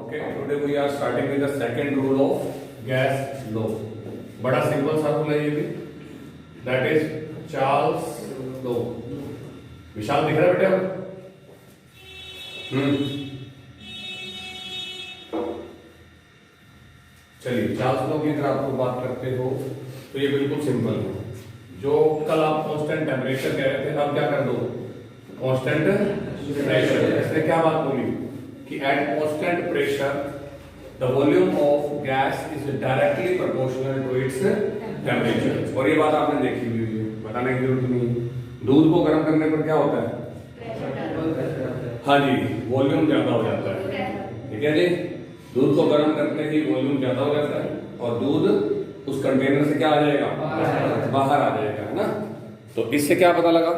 Okay, today we are starting with the second rule of gas law. बड़ा simple सा rule है ये भी, that is चार्ल्स लॉ. विशाल दिख रहा है बेटा? चलिए, चार्ल्स लॉ की अगर आप लोग बात करते हो तो ये बिल्कुल सिंपल है. जो कल आप कांस्टेंट टेम्परेचर कह रहे थे, अब क्या कर दो कांस्टेंट प्रेशर. इसने क्या बात बोली कि at constant pressure the volume of gas is directly proportional to its temperature. और ये बात आपने देखी हुई है, बताने की जरूरत नहीं. दूध को गर्म करने पर क्या होता है? हाँ जी, वॉल्यूम ज्यादा हो जाता है. ठीक है जी, दूध को गर्म करने ही वॉल्यूम ज्यादा हो जाता है और दूध उस कंटेनर से क्या आ जाएगा? बाहर आ जाएगा, है ना. तो इससे क्या पता लगा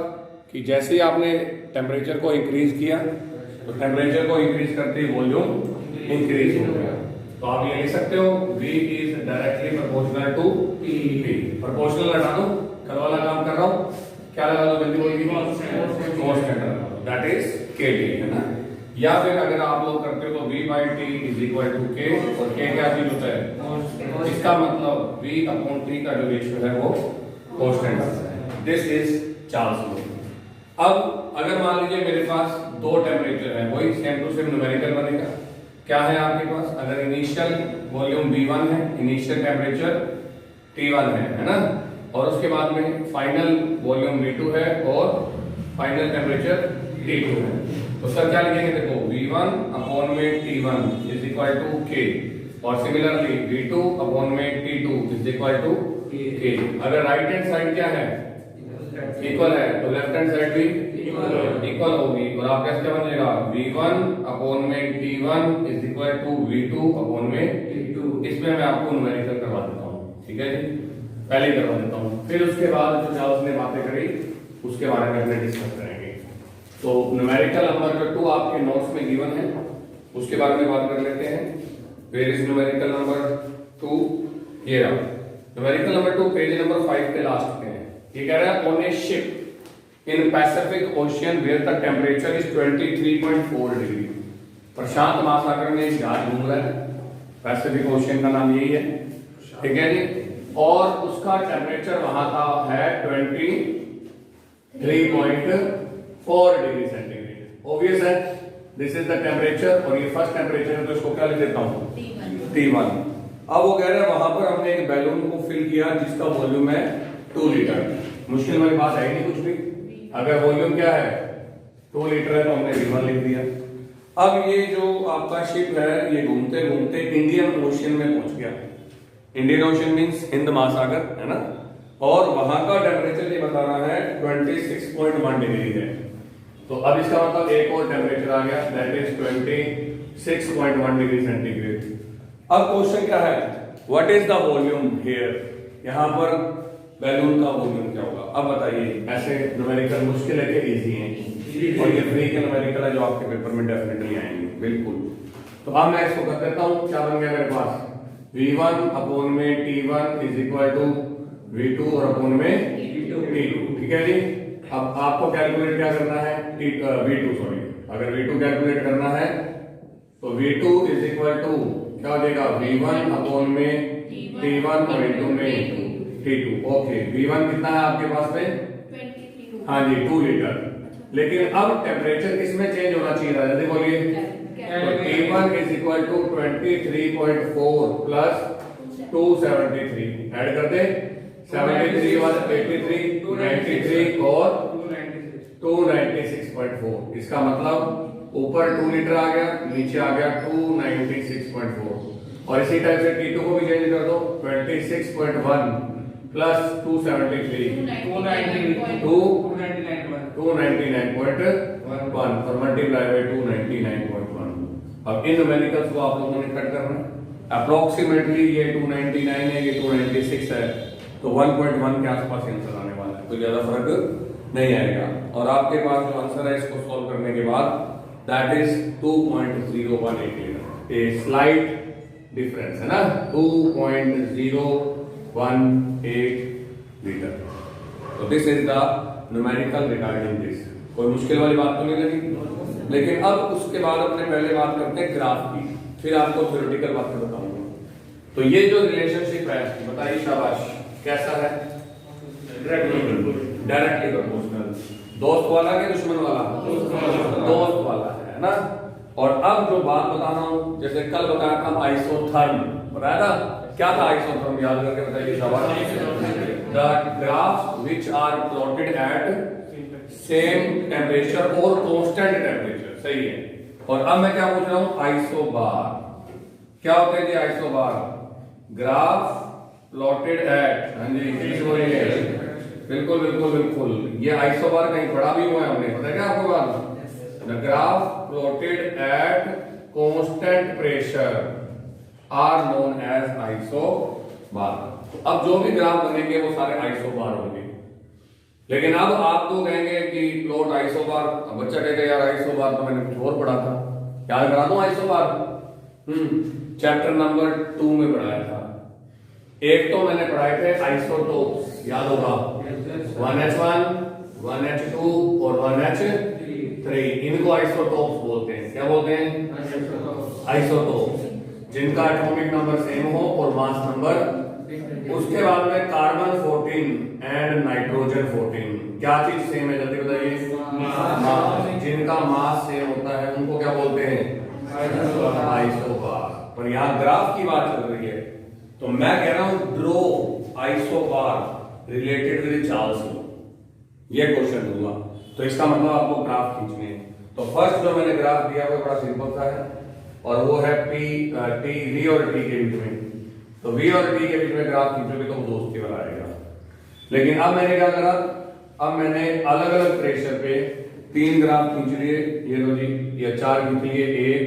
कि जैसे ही आपने टेम्परेचर को इंक्रीज किया तो टेम्परेचर को इंक्रीज करते ही वॉल्यूम इंक्रीज हो गया. तो आप ये लिख सकते हो V is directly proportional to P. Proportional हटा दो, कल वाला काम कर रहा हूं, क्या लगा दो जल्दी बोलिए? कांस्टेंट, दैट इज kT, है ना. या फिर अगर आप लोग करते हो तो V/T is equal to K, और K क्या चीज होता है? इसका मतलब V/T का जो रेशियो है वो कांस्टेंट है. This is Charles law. अब अगर मान लीजिए मेरे पास दो टेम्परेचर है, वही सेम टू सेम न्यूमेरिकल बनेगा. क्या है आपके पास? अगर इनिशियल वॉल्यूम V1 है, इनिशियल टेम्परेचर T1 है ना, और उसके बाद में फाइनल वॉल्यूम V2 है और फाइनल टेम्परेचर T2 है. तो सर क्या लिखेंगे? देखो V1 अपॉन में T1 is equal to K, और सिमिलरली V2 अपॉन में T2 is equal to K. अगर राइट हैंड साइड क्या है? इक्वल है, तो लेफ्ट हैंड साइड भी इक्वल होगी, और आपका क्या बनेगा? V1 अपॉन में T1 is equal to V2 upon में T2. इसमें मैं आपको न्यूमेरिकल करवा देता हूँ. ठीक है जी, पहले ही करवा देता हूँ, फिर उसके बाद जो चार्ल्स ने बातें करी उसके बारे में अपने डिस्कस करेंगे. तो न्यूमेरिकल नंबर जो 2 आपके नोट्स में गिवन है उसके बारे में बात कर लेते हैं. Where is numerical number 2? ये रहा न्यूमेरिकल नंबर 2, पेज नंबर 5 के लास्ट पे है. ये कह रहा है on a ship in Pacific Ocean where the temperature is 23.4 degree. प्रशांत महासागर में एक जहाज घूम रहा है, पैसिफिक ओशियन का नाम यही है. ठीक है जी, और उसका टेम्परेचर वहां का है 23.4 डिग्री सेंटीग्रेड. ऑब्वियस है, दिस इज द टेम्परेचर, और ये फर्स्ट टेम्परेचर है, तो इसको क्या लिख देता हूं? T1. अब वो कह रहे हैं वहां पर हमने एक बैलून को फिल किया जिसका वॉल्यूम है 2 लीटर. मुश्किल वाली बात है नहीं कुछ भी. अगर वॉल्यूम क्या है? 2 लीटर है, तो हमने V1 लिख दिया. अब ये जो आपका शिप है ये घूमते घूमते इंडियन ओशियन में पहुंच गया. इंडियन ओशियन मींस हिंद महासागर, है ना, और वहां का टेम्परेचर ये बता रहा है 26.1 डिग्री है. तो अब इसका मतलब एक और टेम्परेचर आ गया, दैट इज 26.1 डिग्री सेंटीग्रेड. अब क्वेश्चन क्या है? What is the volume here? यहां पर बैलून का वॉल्यूम क्या होगा? अब बताइए. ऐसे न्यूमेरिकल मुश्किल है कि इजी है? और ये फ्री के न्यूमेरिकल है जो आपके पेपर में डेफिनेटली आएंगे, बिल्कुल. तो अब मैं इसको कर देता हूं. क्या बन गया मेरे पास? V1 अपॉन में T1 is equal to V2 और अपॉन में T2. ठीक है जी. अब आपको कैलकुलेट क्या करना है? V2 सॉरी, अगर V2 कैलकुलेट करना है तो V2 इज इक्वल टू क्या हो जाएगा? V1 अपॉन में T1 और इंटू में T2. ओके, V1 कितना है आपके पास में? 23. हाँ जी, 2 लीटर. लेकिन अब टेम्परेचर किसमें चेंज होना चाहिए? जल्दी बोलिए. तो T1 is equal to 23.4 plus 273. Add कर दे. 73 वाला 83, 93 और 296.4. इसका मतलब ऊपर 2 लीटर आ गया, नीचे आ गया 296.4. और इसी टाइप से T2 को भी चेंज कर दो. 26.1 प्लस 273 299.1 और मल्टीप्लाई बाय 299.1. अब इन न्यूमेरिकल्स को आप लोगों ने कट करना है. अप्रोक्सीमेटली ये 299 है, ये 296 है, तो 1.1 के आसपास आंसर आने वाला है. तो ज्यादा फर्क नहीं आएगा. और आपके पास जो आंसर है इसको सॉल्व करने के बाद that is 2.018 litre. A slight difference है ना, 2.018 लीटर. तो this is the numerical regarding this. कोई मुश्किल वाली बात तो नहीं लगी? लेकिन अब उसके बाद अपने पहले बात करते हैं ग्राफ की, फिर आपको थ्योरेटिकल बातें बताऊंगा। तो ये जो रिलेशनशिप है बताइए शाबाश कैसा है? Directly proportional. दोस्त वाला कि दुश्मन वाला? दोस्त वाला है ना। और अब जो बात बता रहा हूं, जैसे कल बताया था आइसोथर्म, बताया था क्या था आइसोथर्म, याद करके बताइए शाबाश। The graphs which are plotted at same temperature or constant temperature, सही है। और अब मैं क्या पूछ रहा हूं, आइसोबार क्या होते हैं जी? आइसोबार ग्राफ प्लॉटेड एट, हाँ जी इंग्लिश बोलिए, बिल्कुल बिल्कुल बिल्कुल, ये आइसोबार कहीं पढ़ा भी हुआ है हमने, पता है क्या आपको बात? The graph plotted at constant pressure are known as isobar. अब जो भी ग्राफ बनेंगे वो सारे आइसोबार होंगे। लेकिन अब आप तो कहेंगे कि प्लॉट आइसोबार, अब बच्चा कहेगा यार आइसोबार तो मैंने कुछ और पढ़ा था, याद करा दूं आइसोबार? चैप्टर नंबर 2 में पढ़ाया था। एक तो मैंने पढ़ाए थे आइसोटोप्स, याद होगा, 1H1 1H2 और 1H3, इनको आइसोटोप्स बोलते हैं। क्या बोलते हैं? आइसोटोप्स, जिनका एटॉमिक नंबर सेम हो और मास नंबर। उसके बाद में कार्बन 14 एंड नाइट्रोजन 14, क्या चीज सेम है जल्दी बताइए? जिनका मास सेम होता है उनको क्या बोलते हैं? आइसोबार। पर यहाँ ग्राफ की बात चल रही है, तो मैं कह रहा हूं draw isobar related with Charles law, ये क्वेश्चन दूंगा। तो इसका मतलब आपको ग्राफ खींचने हैं। तो फर्स्ट जो मैंने ग्राफ दिया वो बड़ा सिंपल सा है, और वो है वी और टी के बीच में। तो वी और टी के बीच में ग्राफ खींचोगे तो दोस्ती वाला आएगा। लेकिन अब मैंने क्या करा, अब मैंने अलग अलग प्रेशर पे 3 ग्राफ खींच लिए, ये लो जी, ये 4 खींच लिए, 1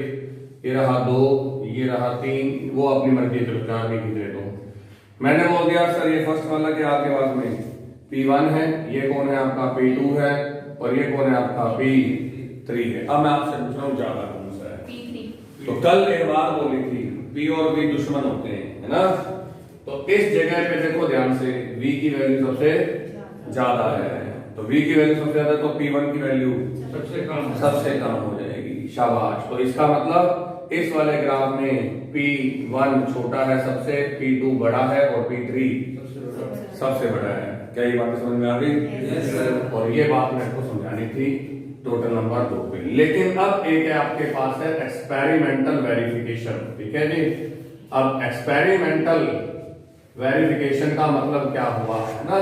ये रहा, 2 ये रहा, 3, वो अपनी मर्जी है, चलो 4 भी खींच लेता हूं। मैंने बोल दिया सर ये फर्स्ट वाला के आपके पास में P1 है, ये कौन है आपका P2 है, और ये कौन है आपका P3 है। अब मैं आपसे पूछ रहा हूँ ज्यादा कौन सा है? P3। तो कल एक बात बोली थी P और V दुश्मन होते हैं, है ना। तो इस जगह पे देखो ध्यान से, V की वैल्यू सबसे ज्यादा है, तो V की वैल्यू सबसे ज्यादा, तो P1 की वैल्यू सबसे कम हो जाएगी। शाबाश। तो इसका मतलब इस वाले ग्राफ में P1 छोटा है सबसे, P2 बड़ा है और P3 सबसे बड़ा है। क्या ये बात समझ में आ गई? और ये बात मेरे को समझानी थी टोटल नंबर 2 पे। लेकिन अब एक है आपके पास है एक्सपेरिमेंटल वेरिफिकेशन, ठीक है जी। अब एक्सपेरिमेंटल वेरिफिकेशन का मतलब क्या हुआ है ना,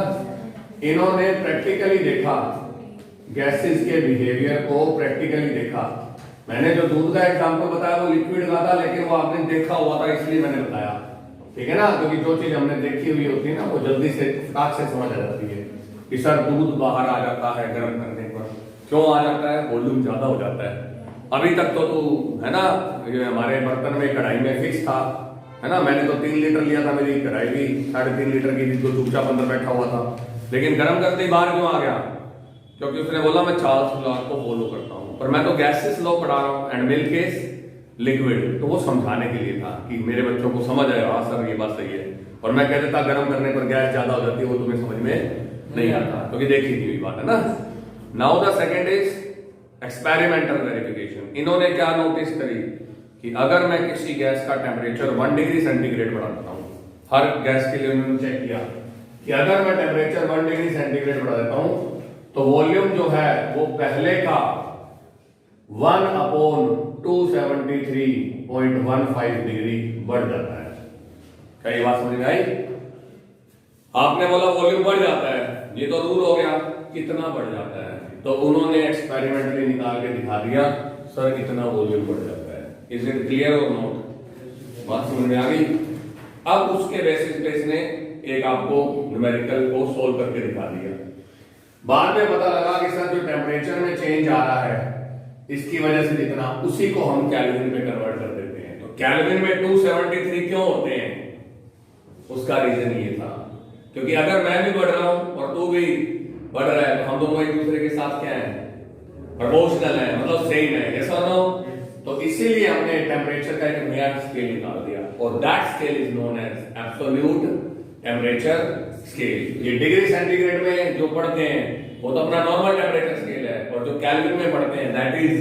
इन्होंने प्रैक्टिकली देखा, गैसेस के बिहेवियर को प्रैक्टिकली देखा। मैंने जो दूध का एग्जांपल बताया वो लिक्विड का था, लेकिन वो आपने देखा हुआ था इसलिए मैंने बताया, ठीक है ना। क्योंकि जो चीज हमने देखी हुई होती है ना वो जल्दी से फटाक से समझ आ जाती है कि सर दूध बाहर आ जाता है गर्म करने पर। क्यों आ जाता है? वॉल्यूम ज्यादा हो जाता है। अभी तक तो तू है ना, ये हमारे बर्तन में कढ़ाई में फिक्स था, है ना। मैंने तो 3 लीटर लिया था, मेरी कढ़ाई भी 3.5 लीटर की थी, तो चुपचाप अंदर बैठा हुआ था। लेकिन गर्म करते ही बाहर क्यों आ गया? क्योंकि उसने बोला मैं चार्ल्स लॉ को फॉलो करता हूं। पर मैं तो गैसेस लॉ पढ़ा रहा हूं, एंड मिल्क इज लिक्विड, तो वो समझाने के लिए था कि मेरे बच्चों को समझ आएगा, हाँ सर ये बात सही है। और मैं कह देता गर्म करने पर गैस ज्यादा हो जाती है, वो तुम्हें समझ में नहीं आता, क्योंकि देखी थी बात, है ना। Now the second is experimental verification. इन्होंने क्या नोटिस करी कि अगर मैं किसी गैस का टेम्परेचर 1 डिग्री सेंटीग्रेड बढ़ा देता हूं, हर गैस के लिए उन्होंने चेक किया कि अगर मैं टेम्परेचर 1 डिग्री सेंटीग्रेड बढ़ा देता हूं तो वॉल्यूम जो है वो पहले का 1/273.15 डिग्री बढ़ जाता है। क्या ये बात समझ में आई? आपने बोला वॉल्यूम बढ़ जाता है, ये तो रूल हो गया, कितना बढ़ जाता है? तो उन्होंने एक्सपेरिमेंटली निकाल के दिखा दिया, सर इतना वॉल्यूम बढ़ जाता है। इज इट क्लियर और नॉट? बात समझ में आ गई? अब उसके बेसिस पे इसने एक आपको न्यूमेरिकल को सोल्व करके दिखा दिया। बाद में पता लगा कि सर जो टेम्परेचर में चेंज आ रहा है इसकी वजह से जितना, उसी को हम कैल्विन में कन्वर्ट कर देते हैं। तो कैल्विन में 273 क्यों होते हैं? उसका रीजन ये था क्योंकि अगर मैं भी बढ़ रहा हूं और तू भी बढ़ रहा है तो हम दोनों एक दूसरे के साथ क्या है? प्रोपोर्शनल है, मतलब सेम है, यस और नो। तो इसीलिए हमने टेम्परेचर का एक नया स्केल निकाल दिया, और that scale is known as absolute temperature scale. ये डिग्री सेंटीग्रेड में जो पढ़ते हैं वो तो अपना नॉर्मल टेम्परेचर स्केल है, और जो केल्विन में पढ़ते हैं दैट इज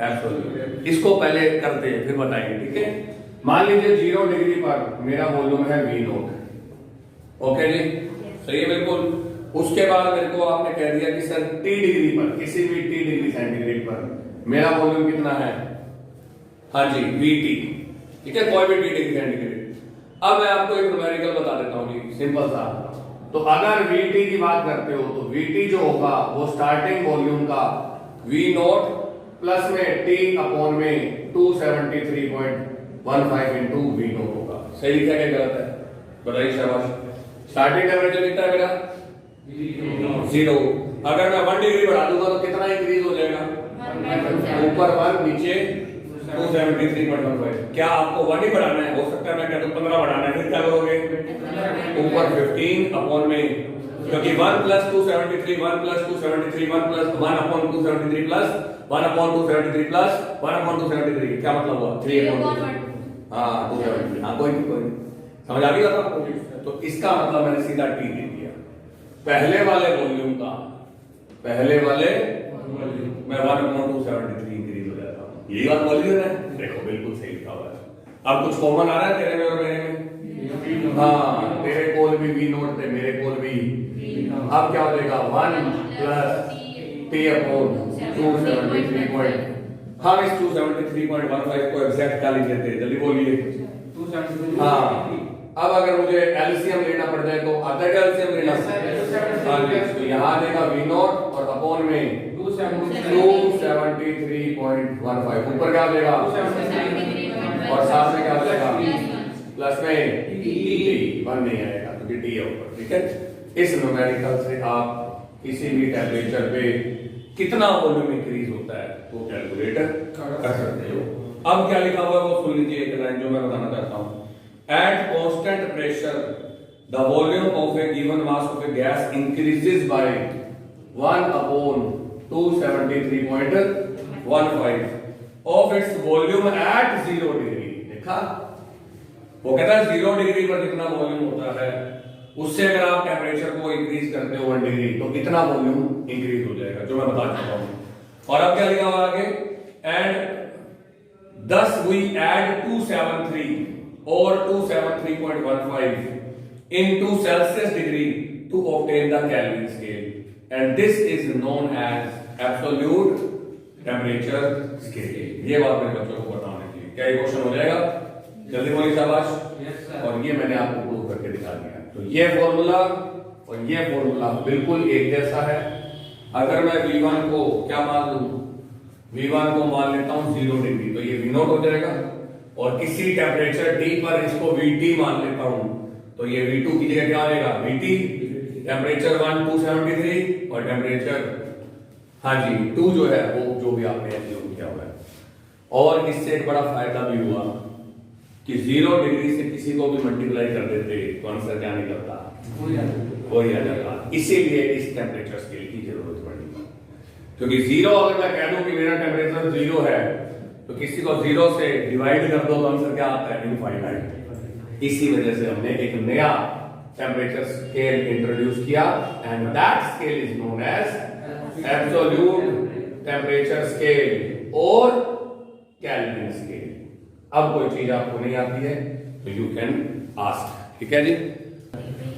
एब्सोल्यूट। इसको पहले करते हैं फिर बताएंगे, ठीक है। मान लीजिए 0 डिग्री पर मेरा वॉल्यूम है V नोट, ओके जी, सही है बिल्कुल। उसके बाद मेरे को आपने कह दिया कि सर T डिग्री पर, किसी भी T डिग्री सेंटीग्रेड पर मेरा वॉल्यूम कितना है, हाँ जी VT, ठीक है, कोई भी T डिग्री सेंटीग्रेड। अब मैं आपको एक न्यूमेरिकल बता देता हूँ जी, सिंपल सा। तो अगर VT की बात करते हो तो VT जो होगा वो स्टार्टिंग वॉल्यूम का V नोट प्लस में T अपॉन में 273.15 इंटू V नोट होगा। सही लिखा क्या गलत है, बताइए शाबाश। स्टार्टिंग टेम्परेचर कितना है मेरा 0। अगर मैं 1 डिग्री बढ़ा दूंगा तो कितना इंक्रीज हो जाएगा, ऊपर 1 नीचे 273.15। क्या आपको 1 ही बढ़ाना है, हो सकता है मैं कहता हूं 15 बढ़ाना है, फिर क्या करोगे, ऊपर 15 अपॉन में, क्योंकि 1 plus 273 1 plus 273 1 plus 1 upon 273 plus 1 upon 273 plus 1 upon 273, क्या मतलब हुआ 3 अपॉन, हाँ 273, हाँ कोई नहीं समझ आ गई बात आपको। तो इसका मतलब मैंने सीधा T दे दिया पहले वाले वॉल्यूम का, पहले वाले मैं 1 अपॉन 273 इंक्रीज हो जाता हूँ, यही बात वॉल्यूम है, देखो बिल्कुल सही लिखा हुआ है। अब कुछ कॉमन आ रहा है तेरे में और मेरे में, हाँ तेरे कोल भी V नोट थे, मेरे कोल भी। अब क्या हो जाएगा 1 प्लस T अपॉन 273 हम इस 273.15 को एग्जैक्ट क्या लिख देते हैं, जल्दी बोलिए। हाँ अब अगर मुझे एलसीएम लेना पड़ जाए तो आता है एलसीएम लेना, हाँ जी, तो यहाँ आ जाएगा V नोट और अपॉन में 273.15, ऊपर क्या आ जाएगा और साथ में क्या आ जाएगा प्लस में T, 1 नहीं आएगा क्योंकि T है ऊपर, ठीक है। इस न्यूमेरिकल से आप किसी भी टेम्परेचर पे कितना वॉल्यूम इंक्रीज होता है वो कैलकुलेट कर सकते हो। अब क्या लिखा हुआ है वो सुन लीजिए, एक लाइन जो मैं बताना चाहता हूं। Eight constant pressure the volume of A given mass of A gas increases by 1 upon 273.15 of its volume at 0 degree. देखा, वो कहता है 0 डिग्री पर जितना वॉल्यूम होता है उससे अगर आप टेम्परेचर को इंक्रीज करते हो 1 डिग्री तो कितना वॉल्यूम इंक्रीज हो जाएगा, जो मैं बता चुका हूं। और अब क्या लिखा हुआ आगे, and thus we add 273 or 273.15 into Celsius degree to obtain the Kelvin scale, and this is known as absolute temperature scale। ये बात मेरे बच्चों को बताने के लिए, क्या ये क्वेश्चन हो जाएगा, जल्दी बोलिए शाबाश। और ये मैंने आपको प्रूव करके दिखा दिया। तो ये फॉर्मूला और ये फॉर्मूला बिल्कुल एक जैसा है। अगर मैं V1 को क्या मान लूं, V1 को मान लेता हूं 0 डिग्री, तो ये V नोट हो जाएगा, और किसी टेम्परेचर T पर इसको VT मान लेता हूं तो ये V2 की जगह क्या आएगा VT। टेम्परेचर 1 273 और टेम्परेचर हाँ जी 2 जो है वो जो भी आपने एज्यूम किया हुआ है। और इससे एक बड़ा फायदा भी हुआ कि 0 डिग्री से किसी को भी मल्टीप्लाई कर देते तो आंसर क्या निकलता, वही आ जाता। इसीलिए इस टेम्परेचर स्केल की जरूरत पड़ी, क्योंकि 0 अगर मैं कह दूं कि मेरा टेम्परेचर 0 है तो किसी को 0 से डिवाइड कर दो तो आंसर क्या आता है, इनफाइनाइट। इसी वजह से हमने एक नया टेम्परेचर स्केल इंट्रोड्यूस किया, and that scale is known as absolute temperature scale और केल्विन स्केल। अब कोई चीज आपको नहीं आती है तो यू कैन आस्क, ठीक है जी।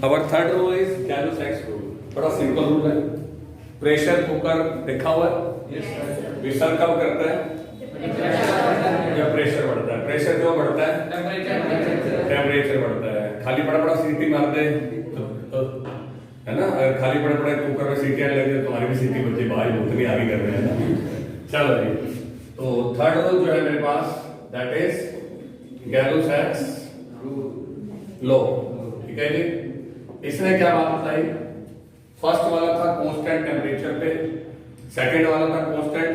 Our third rule is Gay Lussac rule. बड़ा सिंपल रूल है। प्रेशर कुकर देखा हुआ है, विसल कब करता है जब प्रेशर बढ़ता है। प्रेशर क्यों बढ़ता है, टेम्परेचर बढ़ता है। खाली बड़ा बड़ा सीटी मारते हैं तो है ना, अगर खाली बड़े बड़े कुकर में सीटियां लगे तो तुम्हारी भी सीटी बच्चे भाई उतनी आगे कर रहे हैं ना। चलो जी, तो थर्ड रूल जो है मेरे पास दैट इज गैलो-सैक्स लॉ, ठीक है जी। इसने क्या बात बताई, फर्स्ट वाला था कांस्टेंट टेम्परेचर पे, सेकंड वाला था कांस्टेंट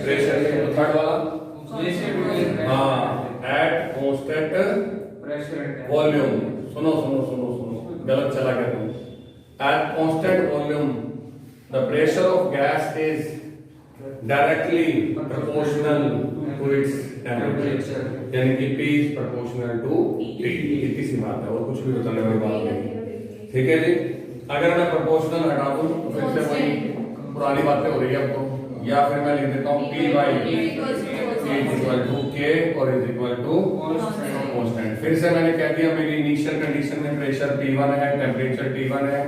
प्रेशर पे, तो थर्ड वाला हाँ एट कांस्टेंट वॉल्यूम। सुनो सुनो सुनो सुनो, गलत चला गया तुम। At constant volume the pressure of gas is directly proportional to its temperature, यानी कि P is proportional to T। इतनी सी बात है, और कुछ भी बताने वाली बात नहीं, ठीक है जी। अगर मैं प्रोपोर्शनल हटा दूं तो फिर से वही पुरानी बातें हो रही है। अब तो या फिर मैं लिख देता हूँ P by equal to K और इज इक्वल टू कांस्टेंट। फिर से मैंने कह दिया मेरी इनिशियल कंडीशन में प्रेशर P1 है, टेम्परेचर T1 है,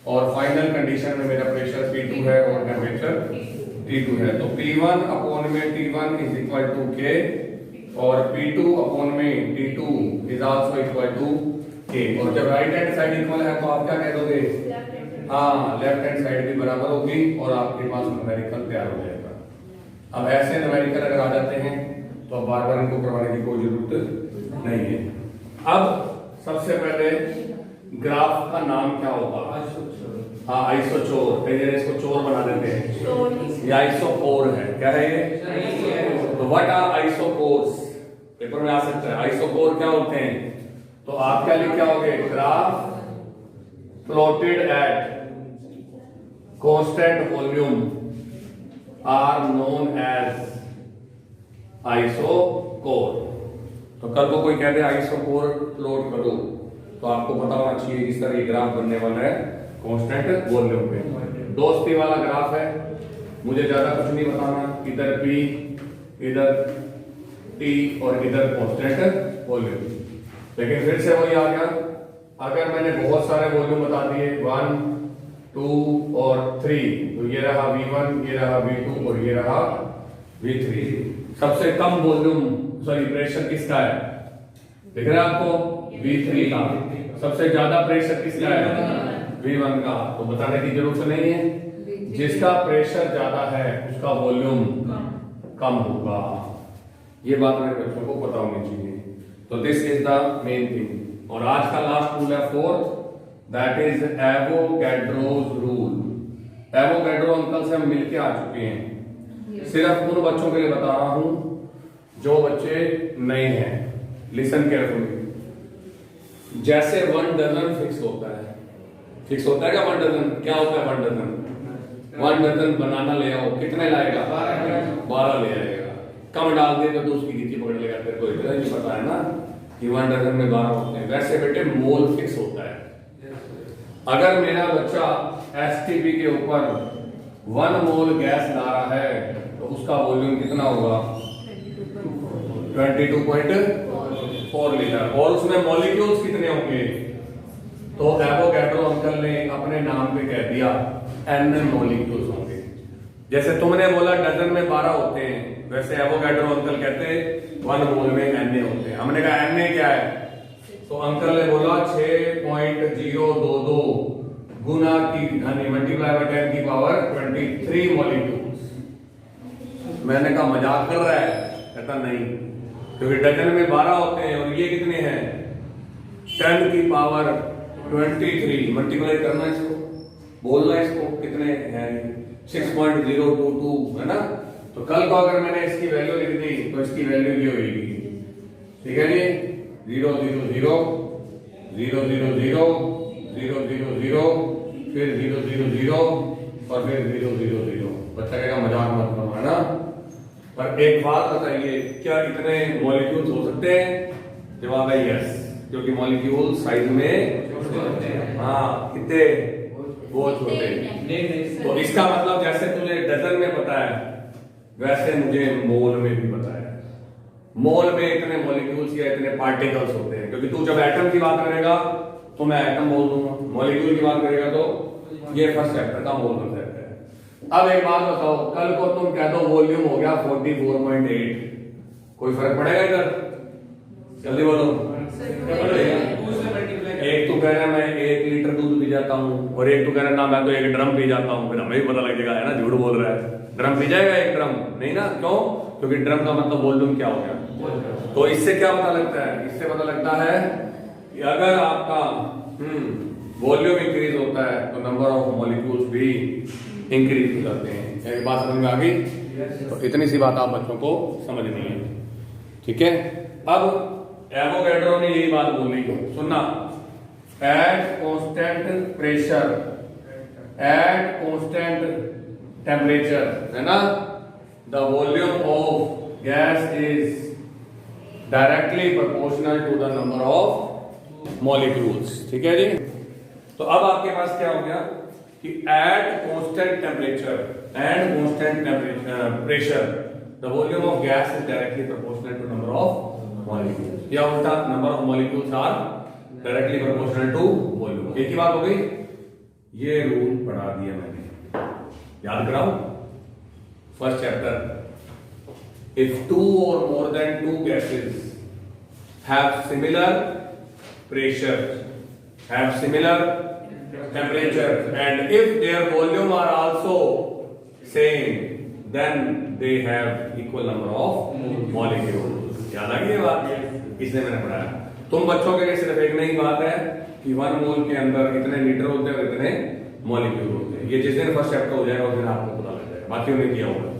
और फाइनल कंडीशन में मेरा प्रेशर P2 है और टेम्परेचर T2 है। तो P1 अपॉन में T1 is equal to K और P2 अपॉन में T2 is also equal to K। और जब राइट हैंड साइड इक्वल है तो आप क्या कह दोगे? हाँ, लेफ्ट हैंड साइड भी बराबर होगी और आपके पास न्यूमेरिकल तैयार हो जाएगा। अब ऐसे न्यूमेरिकल अगर आ जाते हैं तो अब बार बार इनको करवाने की कोई जरूरत नहीं है। अब सबसे पहले ग्राफ का नाम क्या होगा? हाँ, आइसोचोर। पहले इसको चोर बना देते हैं। ये आइसोकोर है। क्या है ये? तो व्हाट आर आइसोकोर्स? पेपर में आ सकता है। आइसोकोर क्या होते हैं? तो आप क्या लिख के आओगे? Graph plotted at constant volume are known as isochore. तो कल को कोई कह दे आइसोकोर प्लॉट करो तो आपको पता होना चाहिए इस तरह ग्राफ बनने वाला है कांस्टेंट वॉल्यूम पे। दोस्ती वाला ग्राफ है, मुझे ज्यादा कुछ नहीं बताना। इधर P, इधर T और इधर कांस्टेंट वॉल्यूम। लेकिन फिर से वही आ गया, अगर मैंने बहुत सारे वॉल्यूम बता दिए 1, 2 और 3, तो ये रहा V1, ये रहा V2 और ये रहा V3। सबसे कम वॉल्यूम सॉरी प्रेशर किसका है? दिख रहा है आपको? V3 का। सबसे ज्यादा प्रेशर किसका है? V1 का। तो बताने की जरूरत नहीं है, जिसका प्रेशर ज्यादा है उसका वॉल्यूम कम होगा। ये बात मेरे बच्चों को पता होनी चाहिए। तो this is the main thing. और आज का लास्ट रूल है 4th, that is Avogadro's rule. Avogadro uncle से हम मिलके आ चुके हैं। सिर्फ उन बच्चों के लिए बता रहा हूं जो बच्चे नए हैं। Listen carefully. जैसे 1 डजन फिक्स होता है, फिक्स होता है क्या 1 डजन? क्या होता है 1 डजन? 1 डजन बनाना ले आओ, कितने लाएगा? 12 ले आएगा। कम डाल दे तो उसकी गीची पकड़ लेगा। तेरे को इतना नहीं पता है ना कि 1 डजन में 12 होते हैं। वैसे बेटे मोल फिक्स होता है। अगर मेरा बच्चा एसटीपी के ऊपर 1 मोल गैस ला रहा है तो उसका वॉल्यूम कितना होगा? 22.4 लीटर। और उसमें मॉलिक्यूल्स कितने होंगे? तो एवोगैड्रो अंकल ने अपने नाम पे कह दिया n मॉलिक्यूल्स होंगे। जैसे तुमने बोला डजन में 12 होते हैं, वैसे एवोगैड्रो अंकल कहते 1 मोल में n होते हैं। हमने कहा n क्या है? तो अंकल ने बोला 6.022 गुना की यानी मल्टीप्लाई बाय 10 की पावर 23 मॉलिक्यूल्स। मैंने कहा मजाक कर रहा है? कहता नहीं, क्योंकि डजन में 12 होते हैं और ये कितने हैं? 10 की पावर 23। मल्टीप्लाई करना इसको, बोलना इसको कितने हैं? 6.022 है ना। तो कल को अगर मैंने इसकी वैल्यू लिख दी तो इसकी वैल्यू ये होगी, ठीक है जी? 0 0 0 0 0 0 0 0 0 फिर 0 0 0 और फिर 0 0 0। बच्चा कहेगा मजाक मत करो, है ना? पर एक बात बताइए, क्या इतने मॉलिक्यूल्स हो सकते हैं? जवाब है यस, क्योंकि मॉलिक्यूल साइज में हाँ कितने बहुत छोटे। तो इसका मतलब जैसे तुझे डजन में पता है वैसे मुझे मोल में भी पता है। मोल में इतने मॉलिक्यूल्स या इतने पार्टिकल्स होते हैं, क्योंकि तू जब एटम की बात करेगा तो मैं एटम बोल दूंगा, मॉलिक्यूल की बात करेगा तो ये फर्स्ट चैप्टर का मोल कॉन्सेप्ट है। अब एक बात बताओ, कल को तुम कह दो वॉल्यूम हो गया 44.8, कोई फर्क पड़ेगा इधर? जल्दी बोलो। एक तो कह रहा है मैं 1 लीटर दूध पी जाता हूँ और एक तो कह रहा है ना मैं तो 1 ड्रम पी जाता हूँ। फिर हमें भी पता लग जाएगा, है ना, झूठ बोल रहा है। ड्रम पी जाएगा 1 ड्रम? नहीं ना। क्यों? क्योंकि ड्रम का मतलब वॉल्यूम क्या हो गया। तो इससे क्या पता लगता है? इससे पता लगता है कि अगर आपका वॉल्यूम इंक्रीज होता है तो नंबर ऑफ मॉलिक्यूल्स भी इंक्रीज हो जाते हैं। एक बात समझ में आ गई? तो इतनी सी बात आप बच्चों को समझनी है, ठीक है? अब एवोगैड्रो ने यही बात बोली, सुनना, at constant pressure at constant temperature, है ना, the volume of gas is directly proportional to the number of molecules. ठीक है जी? तो अब आपके पास क्या हो गया? कि at constant temperature and constant pressure the volume of gas is directly proportional to number of molecules, या उल्टा number of molecules are directly proportional to volume. एक ही बात हो गई। ये रूल पढ़ा दिया मैंने, याद कराओ। First chapter, if two or more than two gases have similar pressure, have similar temperature, and if their volume are also same, then they have equal number of molecules. याद आ गई बात? इसने मैंने पढ़ाया। तुम बच्चों के लिए सिर्फ एक नई बात है कि 1 मोल के अंदर इतने लीटर होते हैं और इतने मॉलिक्यूल होते हैं। ये जिस दिन फर्स्ट चैप्टर हो जाएगा उस दिन आपको पता लग जाएगा, बाकी उन्हें किया होगा।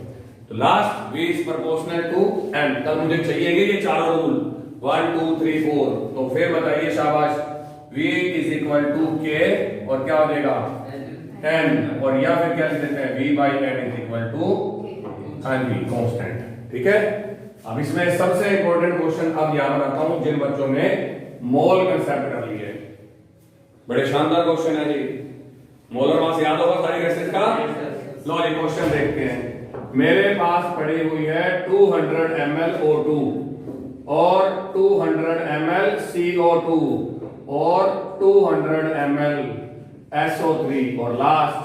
तो last v is proportional to m, तब मुझे चाहिए ये चारों रूल 1 2 3 4। तो फिर बताइए शाबाश, v is equal to k और क्या हो जाएगा n, और या फिर क्या लिख देते हैं v by n is equal to v constant. ठीक है। अब इसमें सबसे इंपॉर्टेंट क्वेश्चन अब याद रखता हूं जिन बच्चों ने मोल कंसेप्ट कर लिए, बड़े शानदार क्वेश्चन है जी। मोलर मास याद होगा सारी गैसेस का। लो ये क्वेश्चन देखते हैं। मेरे पास पड़ी हुई है 200 ml O2 और 200 ml CO2 और 200 ml SO3 और लास्ट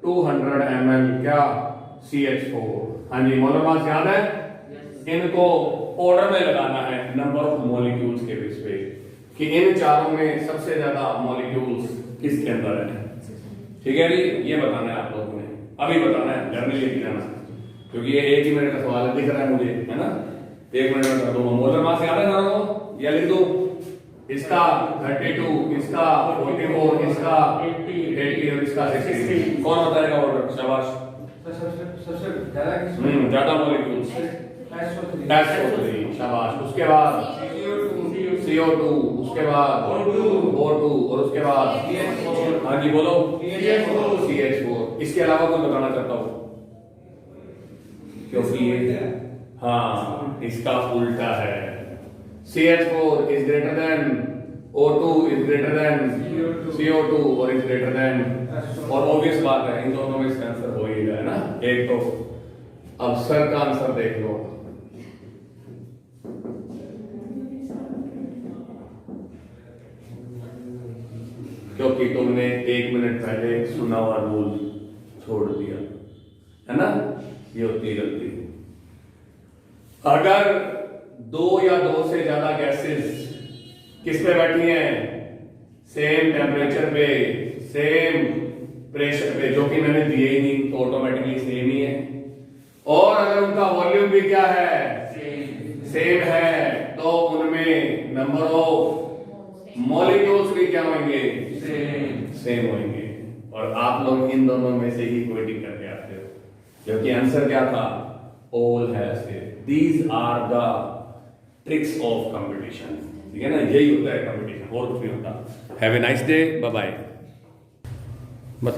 200 ml क्या CH4। हाँ जी, मोलर मास याद है। इनको ऑर्डर में लगाना है नंबर ऑफ मॉलिक्यूल्स के बेस पे कि इन चारों में सबसे ज्यादा मॉलिक्यूल्स किसके अंदर है। ठीक है जी, ये बताना है आप लोगों ने, अभी बताना है, घर में लेके जाना, क्योंकि ये 1 ही मिनट का सवाल दिख रहा है मुझे, है ना। 1 मिनट में कर दूंगा। मोलर मास याद है सारों को, या लिख दो। इसका 32, इसका 44, इसका 80 और इसका 60। कौन बताएगा ऑर्डर? शाबाश। ज्यादा मॉलिक्यूल्स SO3, शाबाश। उसके बाद CO2, उसके बाद O2 और उसके बाद हाँ जी बोलो CH4। इसके अलावा कोई बताना चाहता हूँ, क्योंकि ये हाँ इसका उल्टा है। CH4 is greater than O2 is greater than CO2 और इज ग्रेटर देन, और ऑब्वियस बात है इन दोनों में इसका आंसर हो ही है ना एक। तो अब सर का आंसर देख लो। क्योंकि तुमने 1 मिनट पहले सुना हुआ रूल छोड़ दिया है ना, ये होती है गलती। अगर 2 या 2 से ज्यादा गैसेस किस पे बैठी हैं, सेम टेम्परेचर पे, सेम प्रेशर पे, जो कि मैंने दिए ही नहीं, तो ऑटोमेटिकली सेम ही है। और अगर उनका वॉल्यूम भी क्या है, सेम है, तो उनमें नंबर ऑफ मॉलिक्यूल्स भी क्या होंगे, सेम होंगे। और आप लोग इन दोनों में से ही कोई टिक करके आते हो, क्योंकि आंसर क्या था, ऑल है। These are the tricks of competition. ठीक है ना, यही होता है कंपटीशन, और कुछ नहीं होता। Have a nice day, bye bye. बस